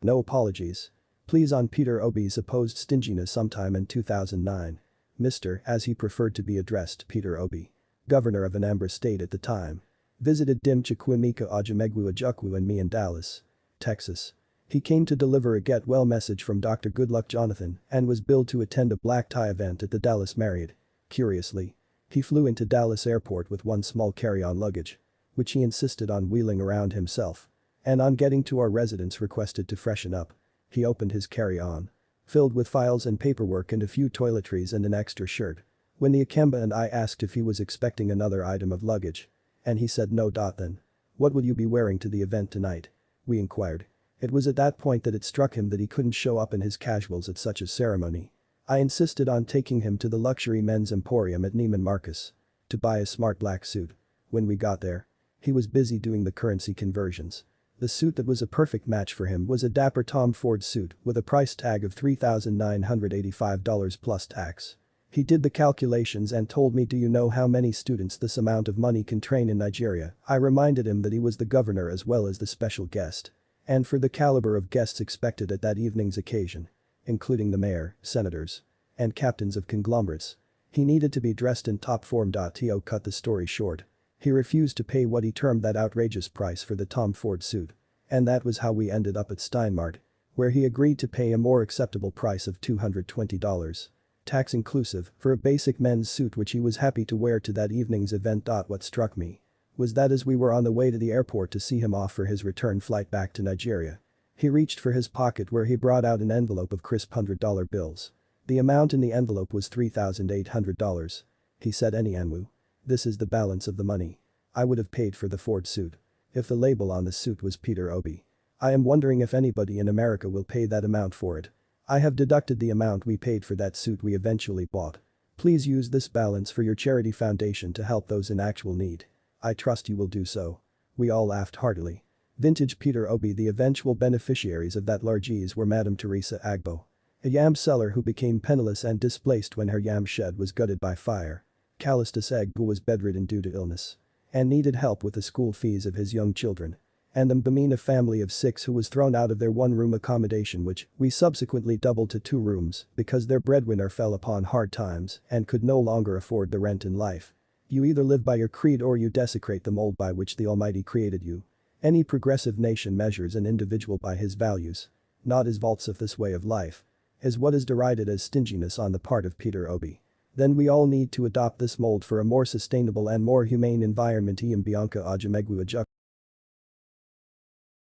No apologies. Please on Peter Obi's supposed stinginess sometime in 2009. Mr., as he preferred to be addressed, Peter Obi, governor of Anambra State at the time, visited Dim Chukwuemeka Ajamegwu Ojukwu and me in Dallas, Texas. He came to deliver a get well message from Dr. Goodluck Jonathan and was billed to attend a black tie event at the Dallas Marriott. Curiously, he flew into Dallas airport with one small carry-on luggage, which he insisted on wheeling around himself, and on getting to our residence requested to freshen up. He opened his carry-on, filled with files and paperwork and a few toiletries and an extra shirt. When the Akemba and I asked if he was expecting another item of luggage, and he said no. Then, "What will you be wearing to the event tonight?" we inquired. It was at that point that it struck him that he couldn't show up in his casuals at such a ceremony. I insisted on taking him to the luxury men's emporium at Neiman Marcus to buy a smart black suit. When we got there, he was busy doing the currency conversions. The suit that was a perfect match for him was a dapper Tom Ford suit with a price tag of $3,985 plus tax. He did the calculations and told me, "Do you know how many students this amount of money can train in Nigeria?" I reminded him that he was the governor as well as the special guest. And for the caliber of guests expected at that evening's occasion, including the mayor, senators, and captains of conglomerates, he needed to be dressed in top form. To cut the story short, he refused to pay what he termed that outrageous price for the Tom Ford suit. And that was how we ended up at Steinmart, where he agreed to pay a more acceptable price of $220, tax inclusive, for a basic men's suit which he was happy to wear to that evening's event. What struck me was that as we were on the way to the airport to see him off for his return flight back to Nigeria, he reached for his pocket where he brought out an envelope of crisp $100 bills. The amount in the envelope was $3,800. He said, "Anyanwu, this is the balance of the money I would have paid for the Ford suit if the label on the suit was Peter Obi. I am wondering if anybody in America will pay that amount for it. I have deducted the amount we paid for that suit we eventually bought. Please use this balance for your charity foundation to help those in actual need. I trust you will do so." We all laughed heartily. Vintage Peter Obi. The eventual beneficiaries of that largesse were Madame Teresa Agbo, a yam seller who became penniless and displaced when her yam shed was gutted by fire. Callistus Egg, who was bedridden due to illness and needed help with the school fees of his young children. And the Bamina family of 6 who was thrown out of their one-room accommodation, which we subsequently doubled to 2 rooms because their breadwinner fell upon hard times and could no longer afford the rent in life. You either live by your creed or you desecrate the mold by which the Almighty created you. Any progressive nation measures an individual by his values, not his vaults. If this way of life is what is derided as stinginess on the part of Peter Obi, then we all need to adopt this mold for a more sustainable and more humane environment. Bianca Ajamegwu Ojukwu.